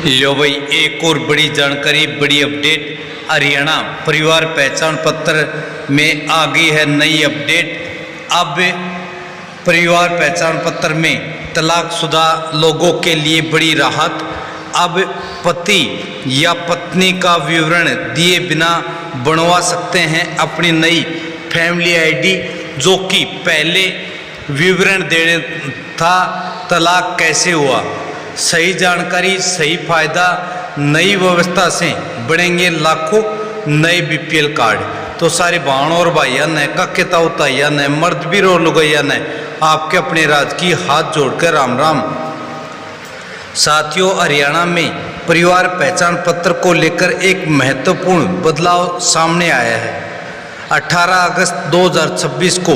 लो भाई, एक और बड़ी जानकारी, बड़ी अपडेट। हरियाणा परिवार पहचान पत्र में आ गई है नई अपडेट। अब परिवार पहचान पत्र में तलाकशुदा लोगों के लिए बड़ी राहत। अब पति या पत्नी का विवरण दिए बिना बनवा सकते हैं अपनी नई फैमिली आईडी, जो कि पहले विवरण देने था। तलाक कैसे हुआ, सही जानकारी, सही फायदा। नई व्यवस्था से बढ़ेंगे लाखों नए बीपीएल कार्ड। तो सारे बहन और भाइया ने कक्ता उताइया ने मर्द भी रो लुगैया ने आपके अपने राज की हाथ जोड़कर राम राम। साथियों, हरियाणा में परिवार पहचान पत्र को लेकर एक महत्वपूर्ण बदलाव सामने आया है। 18 अगस्त 2026 को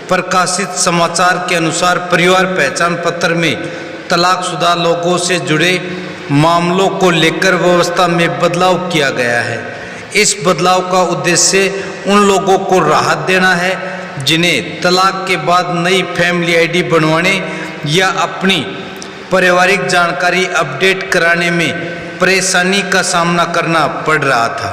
प्रकाशित समाचार के अनुसार परिवार पहचान पत्र में तलाकशुदा लोगों से जुड़े मामलों को लेकर व्यवस्था में बदलाव किया गया है। इस बदलाव का उद्देश्य उन लोगों को राहत देना है जिन्हें तलाक के बाद नई फैमिली आईडी बनवाने या अपनी पारिवारिक जानकारी अपडेट कराने में परेशानी का सामना करना पड़ रहा था।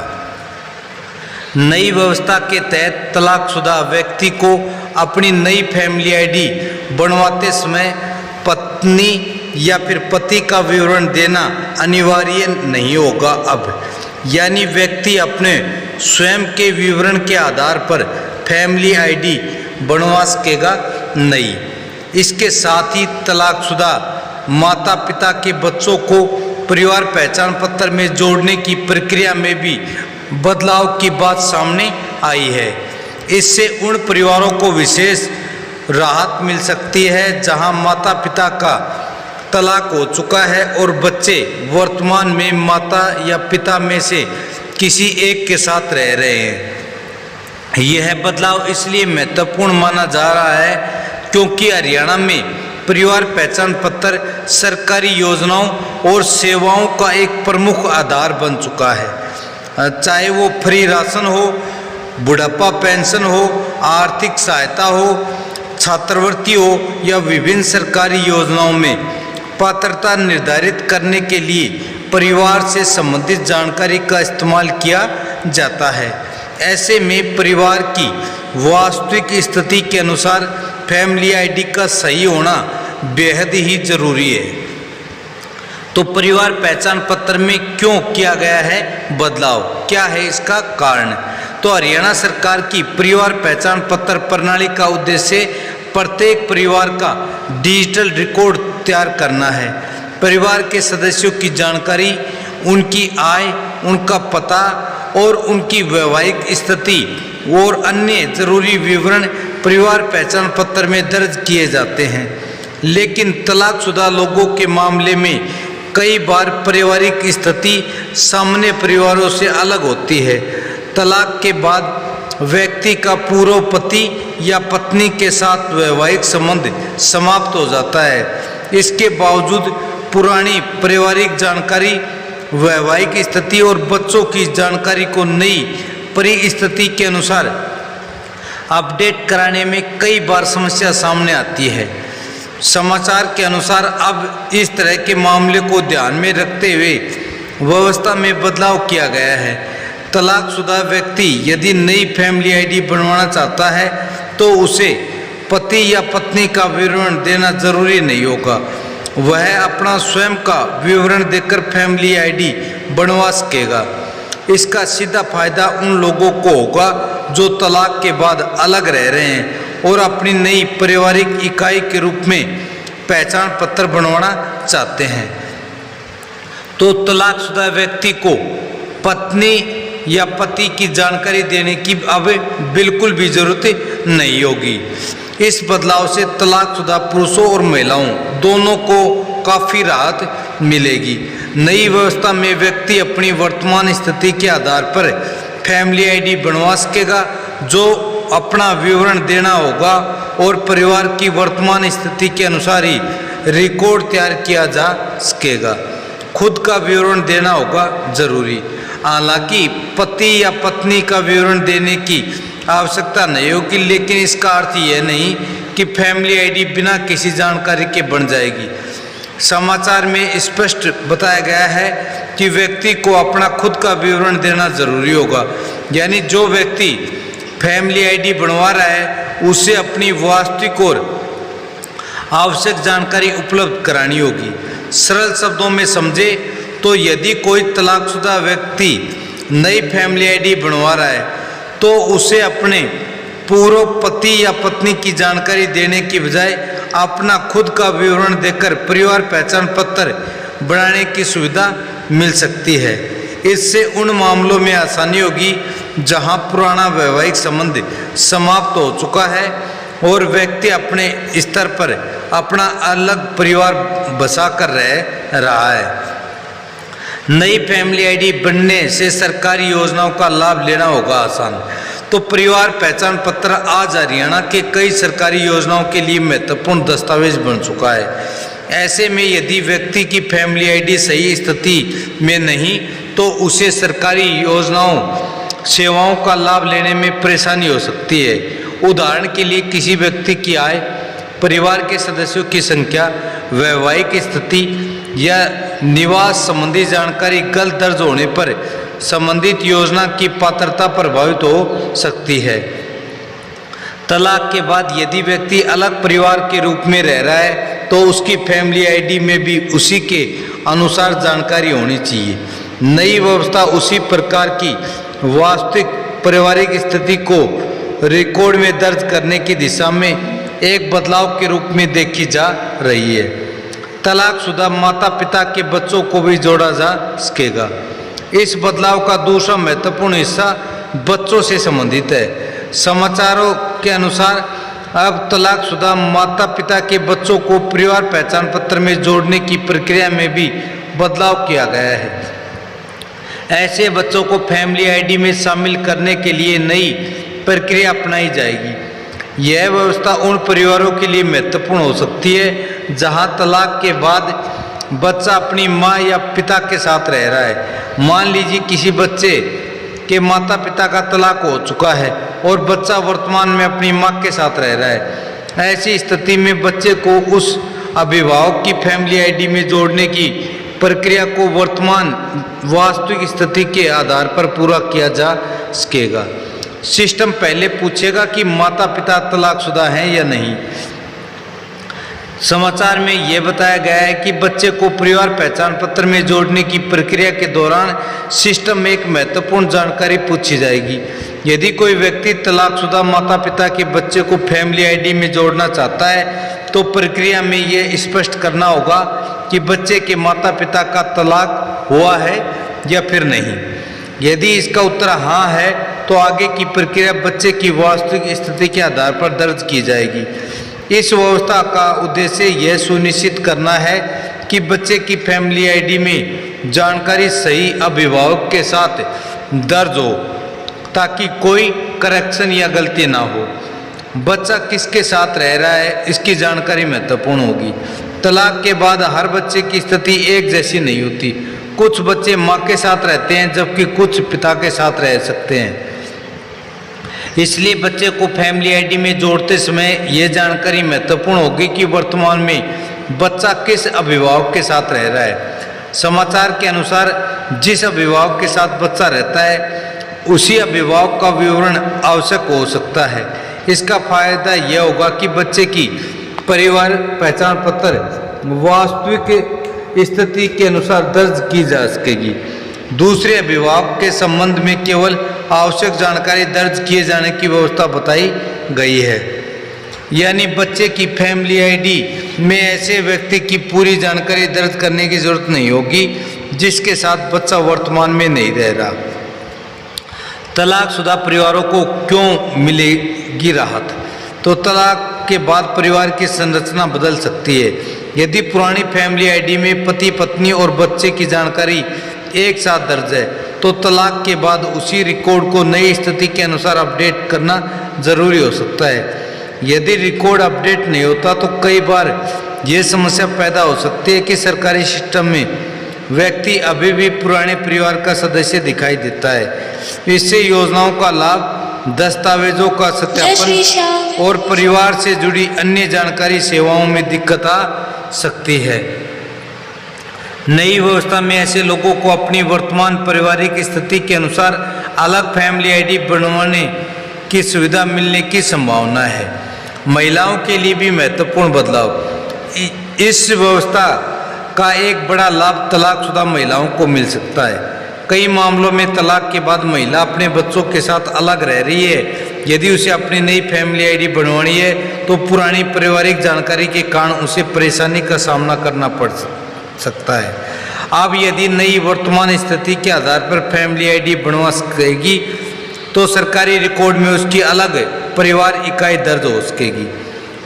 नई व्यवस्था के तहत तलाकशुदा व्यक्ति को अपनी नई फैमिली आईडी बनवाते समय पत्नी या फिर पति का विवरण देना अनिवार्य नहीं होगा अब। यानी व्यक्ति अपने स्वयं के विवरण के आधार पर फैमिली आईडी बनवा सकेगा नई। इसके साथ ही तलाकशुदा माता पिता के बच्चों को परिवार पहचान पत्र में जोड़ने की प्रक्रिया में भी बदलाव की बात सामने आई है। इससे उन परिवारों को विशेष राहत मिल सकती है जहां माता पिता का तलाक हो चुका है और बच्चे वर्तमान में माता या पिता में से किसी एक के साथ रह रहे हैं। यह बदलाव इसलिए महत्वपूर्ण माना जा रहा है क्योंकि हरियाणा में परिवार पहचान पत्र सरकारी योजनाओं और सेवाओं का एक प्रमुख आधार बन चुका है। चाहे वो फ्री राशन हो, बुढ़ापा पेंशन हो, आर्थिक सहायता हो, छात्रवृत्ति हो या विभिन्न सरकारी योजनाओं में पात्रता निर्धारित करने के लिए परिवार से संबंधित जानकारी का इस्तेमाल किया जाता है। ऐसे में परिवार की वास्तविक स्थिति के अनुसार फैमिली आईडी का सही होना बेहद ही जरूरी है। तो परिवार पहचान पत्र में क्यों किया गया है बदलाव, क्या है इसका कारण? तो हरियाणा सरकार की परिवार पहचान पत्र प्रणाली का उद्देश्य प्रत्येक परिवार का डिजिटल रिकॉर्ड तैयार करना है। परिवार के सदस्यों की जानकारी, उनकी आय, उनका पता और उनकी वैवाहिक स्थिति और अन्य जरूरी विवरण परिवार पहचान पत्र में दर्ज किए जाते हैं। लेकिन तलाकशुदा लोगों के मामले में कई बार पारिवारिक स्थिति सामान्य परिवारों से अलग होती है। तलाक के बाद व्यक्ति का पूर्व पति या पत्नी के साथ वैवाहिक संबंध समाप्त हो जाता है। इसके बावजूद पुरानी पारिवारिक जानकारी, वैवाहिक स्थिति और बच्चों की जानकारी को नई परिस्थिति के अनुसार अपडेट कराने में कई बार समस्या सामने आती है। समाचार के अनुसार अब इस तरह के मामले को ध्यान में रखते हुए व्यवस्था में बदलाव किया गया है। तलाकशुदा व्यक्ति यदि नई फैमिली आईडी बनवाना चाहता है तो उसे पति या पत्नी का विवरण देना जरूरी नहीं होगा। वह अपना स्वयं का विवरण देकर फैमिली आईडी बनवा सकेगा। इसका सीधा फायदा उन लोगों को होगा जो तलाक के बाद अलग रह रहे हैं और अपनी नई पारिवारिक इकाई के रूप में पहचान पत्र बनवाना चाहते हैं। तो तलाकशुदा व्यक्ति को पत्नी या पति की जानकारी देने की अब बिल्कुल भी जरूरत नहीं होगी। इस बदलाव से तलाकशुदा पुरुषों और महिलाओं दोनों को काफ़ी राहत मिलेगी। नई व्यवस्था में व्यक्ति अपनी वर्तमान स्थिति के आधार पर फैमिली आईडी बनवा सकेगा, जो अपना विवरण देना होगा और परिवार की वर्तमान स्थिति के अनुसार ही रिकॉर्ड तैयार किया जा सकेगा। खुद का विवरण देना होगा जरूरी। हालांकि पति या पत्नी का विवरण देने की आवश्यकता नहीं होगी, लेकिन इसका अर्थ यह नहीं कि फैमिली आईडी बिना किसी जानकारी के बन जाएगी। समाचार में स्पष्ट बताया गया है कि व्यक्ति को अपना खुद का विवरण देना जरूरी होगा, यानी जो व्यक्ति फैमिली आईडी बनवा रहा है उसे अपनी वास्तविक और आवश्यक जानकारी उपलब्ध करानी होगी। सरल शब्दों में समझे तो यदि कोई तलाकशुदा व्यक्ति नई फैमिली आईडी बनवा रहा है तो उसे अपने पूर्व पति या पत्नी की जानकारी देने की बजाय अपना खुद का विवरण देकर परिवार पहचान पत्र बनाने की सुविधा मिल सकती है। इससे उन मामलों में आसानी होगी जहां पुराना वैवाहिक संबंध समाप्त हो चुका है और व्यक्ति अपने स्तर पर अपना अलग परिवार बसा कर रह रहा है। नई फैमिली आईडी बनने से सरकारी योजनाओं का लाभ लेना होगा आसान। तो परिवार पहचान पत्र आज हरियाणा के कई सरकारी योजनाओं के लिए महत्वपूर्ण दस्तावेज बन चुका है। ऐसे में यदि व्यक्ति की फैमिली आईडी सही स्थिति में नहीं तो उसे सरकारी योजनाओं सेवाओं का लाभ लेने में परेशानी हो सकती है। उदाहरण के लिए किसी व्यक्ति की आय, परिवार के सदस्यों की संख्या, वैवाहिक स्थिति या निवास संबंधी जानकारी गलत दर्ज होने पर संबंधित योजना की पात्रता प्रभावित हो सकती है। तलाक के बाद यदि व्यक्ति अलग परिवार के रूप में रह रहा है तो उसकी फैमिली आईडी में भी उसी के अनुसार जानकारी होनी चाहिए। नई व्यवस्था उसी प्रकार की वास्तविक पारिवारिक स्थिति को रिकॉर्ड में दर्ज करने की दिशा में एक बदलाव के रूप में देखी जा रही है। तलाकशुदा माता पिता के बच्चों को भी जोड़ा जा सकेगा। इस बदलाव का दूसरा महत्वपूर्ण हिस्सा बच्चों से संबंधित है। समाचारों के अनुसार अब तलाकशुदा माता पिता के बच्चों को परिवार पहचान पत्र में जोड़ने की प्रक्रिया में भी बदलाव किया गया है। ऐसे बच्चों को फैमिली आईडी में शामिल करने के लिए नई प्रक्रिया अपनाई जाएगी। यह व्यवस्था उन परिवारों के लिए महत्वपूर्ण हो सकती है जहां तलाक के बाद बच्चा अपनी मां या पिता के साथ रह रहा है। मान लीजिए किसी बच्चे के माता पिता का तलाक हो चुका है और बच्चा वर्तमान में अपनी मां के साथ रह रहा है। ऐसी स्थिति में बच्चे को उस अभिभावक की फैमिली आईडी में जोड़ने की प्रक्रिया को वर्तमान वास्तविक स्थिति के आधार पर पूरा किया जा सकेगा। सिस्टम पहले पूछेगा कि माता पिता तलाकशुदा हैं या नहीं। समाचार में यह बताया गया है कि बच्चे को परिवार पहचान पत्र में जोड़ने की प्रक्रिया के दौरान सिस्टम में एक महत्वपूर्ण जानकारी पूछी जाएगी। यदि कोई व्यक्ति तलाकशुदा माता पिता के बच्चे को फैमिली आईडी में जोड़ना चाहता है तो प्रक्रिया में यह स्पष्ट करना होगा कि बच्चे के माता पिता का तलाक हुआ है या फिर नहीं। यदि इसका उत्तर हाँ है तो आगे की प्रक्रिया बच्चे की वास्तविक स्थिति के आधार पर दर्ज की जाएगी। इस व्यवस्था का उद्देश्य यह सुनिश्चित करना है कि बच्चे की फैमिली आईडी में जानकारी सही अभिभावक के साथ दर्ज हो ताकि कोई करेक्शन या गलती ना हो। बच्चा किसके साथ रह रहा है इसकी जानकारी महत्वपूर्ण होगी। तलाक के बाद हर बच्चे की स्थिति एक जैसी नहीं होती। कुछ बच्चे मां के साथ रहते हैं जबकि कुछ पिता के साथ रह सकते हैं। इसलिए बच्चे को फैमिली आईडी में जोड़ते समय यह जानकारी महत्वपूर्ण होगी कि वर्तमान में बच्चा किस अभिभावक के साथ रह रहा है। समाचार के अनुसार जिस अभिभावक के साथ बच्चा रहता है उसी अभिभावक का विवरण आवश्यक हो सकता है। इसका फायदा यह होगा कि बच्चे की परिवार पहचान पत्र वास्तविक स्थिति के अनुसार दर्ज की जा सकेगी। दूसरे अभिभावक के संबंध में केवल आवश्यक जानकारी दर्ज किए जाने की व्यवस्था बताई गई है। यानी बच्चे की फैमिली आईडी में ऐसे व्यक्ति की पूरी जानकारी दर्ज करने की जरूरत नहीं होगी जिसके साथ बच्चा वर्तमान में नहीं रह रहा। तलाकशुदा परिवारों को क्यों मिलेगी राहत? तो तलाक के बाद परिवार की संरचना बदल सकती है। यदि पुरानी फैमिली आईडी में पति पत्नी और बच्चे की जानकारी एक साथ दर्ज है तो तलाक के बाद उसी रिकॉर्ड को नई स्थिति के अनुसार अपडेट करना जरूरी हो सकता है। यदि रिकॉर्ड अपडेट नहीं होता तो कई बार ये समस्या पैदा हो सकती है कि सरकारी सिस्टम में व्यक्ति अभी भी पुराने परिवार का सदस्य दिखाई देता है। इससे योजनाओं का लाभ, दस्तावेजों का सत्यापन और परिवार से जुड़ी अन्य जानकारी सेवाओं में दिक्कत आ सकती है। नई व्यवस्था में ऐसे लोगों को अपनी वर्तमान पारिवारिक स्थिति के अनुसार अलग फैमिली आईडी बनवाने की सुविधा मिलने की संभावना है। महिलाओं के लिए भी महत्वपूर्ण बदलाव। इस व्यवस्था का एक बड़ा लाभ तलाकशुदा महिलाओं को मिल सकता है। कई मामलों में तलाक के बाद महिला अपने बच्चों के साथ अलग रह रही है। यदि उसे अपनी नई फैमिली आईडी बनवानी है तो पुरानी पारिवारिक जानकारी के कारण उसे परेशानी का सामना करना पड़ सकता है। अब यदि नई वर्तमान स्थिति के आधार पर फैमिली आईडी बनवा सकेगी तो सरकारी रिकॉर्ड में उसकी अलग परिवार इकाई दर्ज हो सकेगी।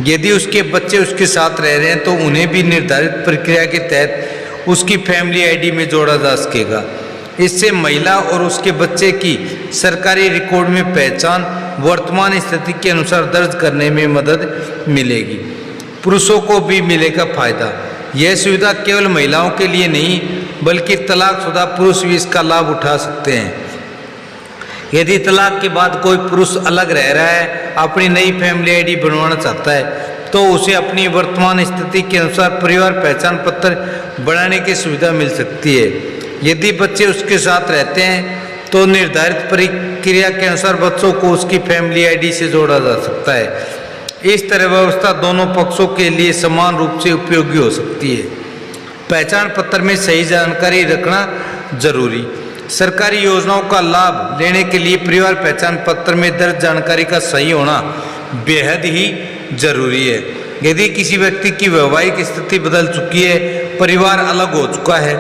यदि उसके बच्चे उसके साथ रह रहे हैं तो उन्हें भी निर्धारित प्रक्रिया के तहत उसकी फैमिली आईडी में जोड़ा जा सकेगा। इससे महिला और उसके बच्चे की सरकारी रिकॉर्ड में पहचान वर्तमान स्थिति के अनुसार दर्ज करने में मदद मिलेगी। पुरुषों को भी मिलेगा फायदा। यह सुविधा केवल महिलाओं के लिए नहीं बल्कि तलाकशुदा पुरुष भी इसका लाभ उठा सकते हैं। यदि तलाक के बाद कोई पुरुष अलग रह रहा है, अपनी नई फैमिली आईडी बनवाना चाहता है तो उसे अपनी वर्तमान स्थिति के अनुसार परिवार पहचान पत्र बनाने की सुविधा मिल सकती है। यदि बच्चे उसके साथ रहते हैं तो निर्धारित प्रक्रिया के अनुसार बच्चों को उसकी फैमिली आईडी से जोड़ा जा सकता है। इस तरह व्यवस्था दोनों पक्षों के लिए समान रूप से उपयोगी हो सकती है। पहचान पत्र में सही जानकारी रखना जरूरी। सरकारी योजनाओं का लाभ लेने के लिए परिवार पहचान पत्र में दर्ज जानकारी का सही होना बेहद ही जरूरी है। यदि किसी व्यक्ति की वैवाहिक स्थिति बदल चुकी है, परिवार अलग हो चुका है,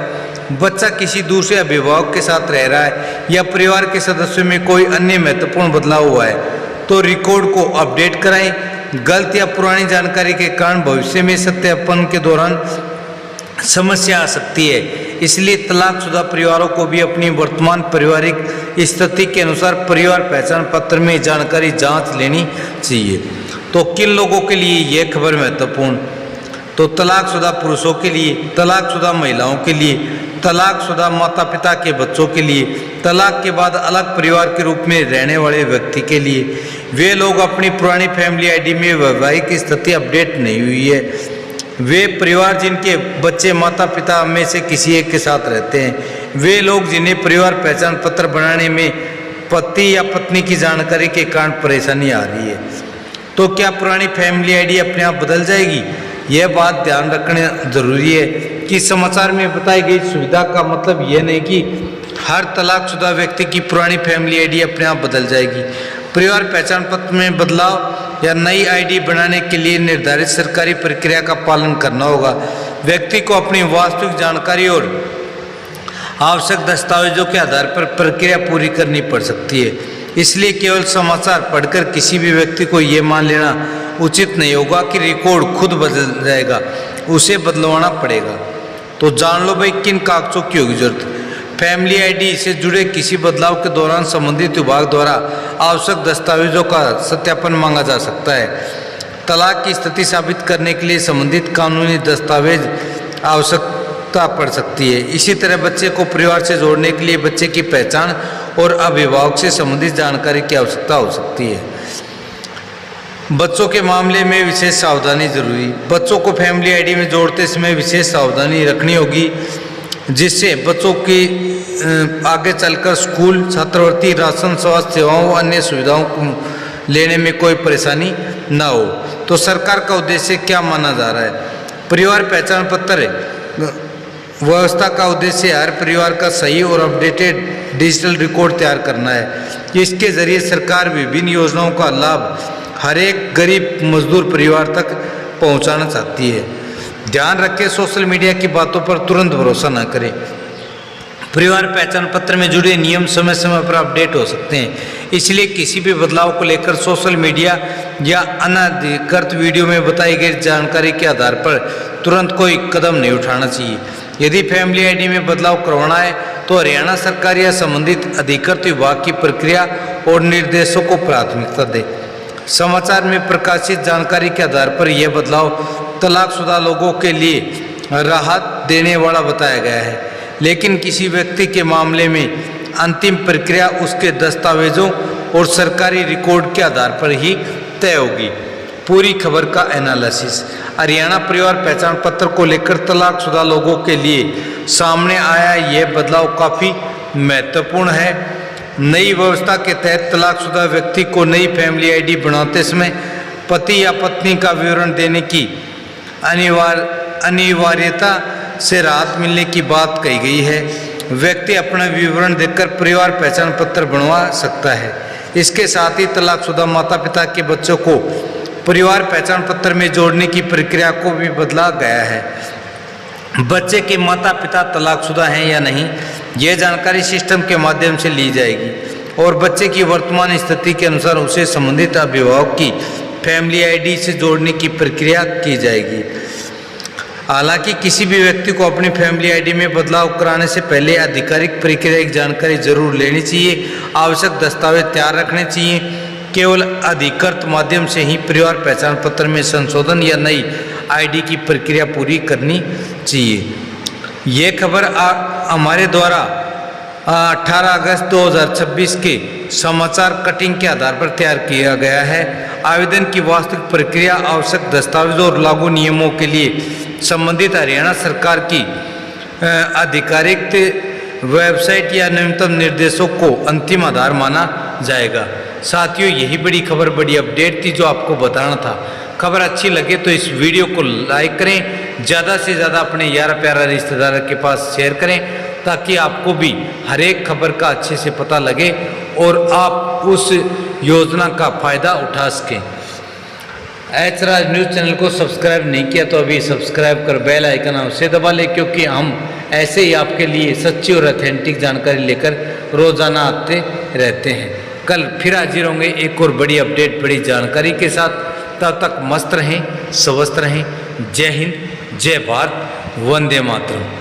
बच्चा किसी दूसरे अभिभावक के साथ रह रहा है या परिवार के सदस्यों में कोई अन्य महत्वपूर्ण बदलाव हुआ है तो रिकॉर्ड को अपडेट कराएं। गलत या पुरानी जानकारी के कारण भविष्य में सत्यापन के दौरान समस्या आ सकती है। इसलिए तलाकशुदा परिवारों को भी अपनी वर्तमान पारिवारिक स्थिति के अनुसार परिवार पहचान पत्र में जानकारी जांच लेनी चाहिए। तो किन लोगों के लिए यह खबर महत्वपूर्ण? तो तलाकशुदा पुरुषों के लिए, तलाकशुदा महिलाओं के लिए, तलाकशुदा माता पिता के बच्चों के लिए, तलाक के बाद अलग परिवार के रूप में रहने वाले व्यक्ति के लिए, वे लोग अपनी पुरानी फैमिली आईडी में वैवाहिक स्थिति अपडेट नहीं हुई है, वे परिवार जिनके बच्चे माता पिता में से किसी एक के साथ रहते हैं, वे लोग जिन्हें परिवार पहचान पत्र बनाने में पति या पत्नी की जानकारी के कारण परेशानी आ रही है। तो क्या पुरानी फैमिली आईडी अपने आप बदल जाएगी? यह बात ध्यान रखना जरूरी है कि समाचार में बताई गई सुविधा का मतलब यह नहीं कि हर तलाकशुदा व्यक्ति की पुरानी फैमिली आईडी अपने आप बदल जाएगी। परिवार पहचान पत्र में बदलाव या नई आईडी बनाने के लिए निर्धारित सरकारी प्रक्रिया का पालन करना होगा। व्यक्ति को अपनी वास्तविक जानकारी और आवश्यक दस्तावेजों के आधार पर प्रक्रिया पूरी करनी पड़ सकती है। इसलिए केवल समाचार पढ़कर किसी भी व्यक्ति को ये मान लेना उचित नहीं होगा कि रिकॉर्ड खुद बदल जाएगा, उसे बदलवाना पड़ेगा। तो जान लो भाई किन कागजों की होगी जरूरत। फैमिली आईडी से जुड़े किसी बदलाव के दौरान संबंधित विभाग द्वारा आवश्यक दस्तावेजों का सत्यापन मांगा जा सकता है। तलाक की स्थिति साबित करने के लिए संबंधित कानूनी दस्तावेज आवश्यकता पड़ सकती है। इसी तरह बच्चे को परिवार से जोड़ने के लिए बच्चे की पहचान और अभिभावक से संबंधित जानकारी की आवश्यकता हो सकती है। बच्चों के मामले में विशेष सावधानी जरूरी। बच्चों को फैमिली आईडी में जोड़ते समय विशेष सावधानी रखनी होगी जिससे बच्चों की आगे चलकर स्कूल, छात्रवृत्ति, राशन, स्वास्थ्य सेवाओं, अन्य सुविधाओं को लेने में कोई परेशानी न हो। तो सरकार का उद्देश्य क्या माना जा रहा है? परिवार पहचान पत्र व्यवस्था का उद्देश्य हर परिवार का सही और अपडेटेड डिजिटल रिकॉर्ड तैयार करना है। इसके जरिए सरकार विभिन्न योजनाओं का लाभ हर एक गरीब मजदूर परिवार तक पहुंचाना चाहती है। ध्यान रखें, सोशल मीडिया की बातों पर तुरंत भरोसा न करें। परिवार पहचान पत्र में जुड़े नियम समय समय पर अपडेट हो सकते हैं, इसलिए किसी भी बदलाव को लेकर सोशल मीडिया या अनधिकृत वीडियो में बताई गई जानकारी के आधार पर तुरंत कोई कदम नहीं उठाना चाहिए। यदि फैमिली आईडी में बदलाव करवाना है तो हरियाणा सरकार या संबंधित अधिकृत विभाग की प्रक्रिया और निर्देशों को प्राथमिकता दें। समाचार में प्रकाशित जानकारी के आधार पर यह बदलाव तलाकशुदा लोगों के लिए राहत देने वाला बताया गया है, लेकिन किसी व्यक्ति के मामले में अंतिम प्रक्रिया उसके दस्तावेजों और सरकारी रिकॉर्ड के आधार पर ही तय होगी। पूरी खबर का एनालिसिस। हरियाणा परिवार पहचान पत्र को लेकर तलाकशुदा लोगों के लिए सामने आया यह बदलाव काफ़ी महत्वपूर्ण है। नई व्यवस्था के तहत तलाकशुदा व्यक्ति को नई फैमिली आईडी बनाते समय पति या पत्नी का विवरण देने की अनिवार्यता से राहत मिलने की बात कही गई है। व्यक्ति अपना विवरण देकर परिवार पहचान पत्र बनवा सकता है। इसके साथ ही तलाकशुदा माता पिता के बच्चों को परिवार पहचान पत्र में जोड़ने की प्रक्रिया को भी बदला गया है। बच्चे के माता पिता तलाकशुदा हैं या नहीं, यह जानकारी सिस्टम के माध्यम से ली जाएगी और बच्चे की वर्तमान स्थिति के अनुसार उसे संबंधित अभिभावक की फैमिली आईडी से जोड़ने की प्रक्रिया की जाएगी। हालांकि किसी भी व्यक्ति को अपनी फैमिली आईडी में बदलाव कराने से पहले आधिकारिक प्रक्रिया की जानकारी जरूर लेनी चाहिए। आवश्यक दस्तावेज तैयार रखने चाहिए। केवल अधिकृत माध्यम से ही परिवार पहचान पत्र में संशोधन या नई आईडी की प्रक्रिया पूरी करनी चाहिए। ये खबर हमारे द्वारा 18 अगस्त 2026 के समाचार कटिंग के आधार पर तैयार किया गया है। आवेदन की वास्तविक प्रक्रिया, आवश्यक दस्तावेजों और लागू नियमों के लिए संबंधित हरियाणा सरकार की आधिकारिक वेबसाइट या न्यूनतम निर्देशों को अंतिम आधार माना जाएगा। साथियों, यही बड़ी खबर, बड़ी अपडेट थी जो आपको बताना था। खबर अच्छी लगे तो इस वीडियो को लाइक करें, ज़्यादा से ज़्यादा अपने यार प्यारा रिश्तेदार के पास शेयर करें ताकि आपको भी हर एक खबर का अच्छे से पता लगे और आप उस योजना का फ़ायदा उठा सकें। एच राज न्यूज़ चैनल को सब्सक्राइब नहीं किया तो अभी सब्सक्राइब कर बेल आइकन अवश्य दबा लें, क्योंकि हम ऐसे ही आपके लिए सच्ची और ऑथेंटिक जानकारी लेकर रोज़ाना आते रहते हैं। कल फिर हाजिर होंगे एक और बड़ी अपडेट, बड़ी जानकारी के साथ। तब तक मस्त रहें, स्वस्थ रहें। जय हिंद, जय भारत, वंदे मातरम।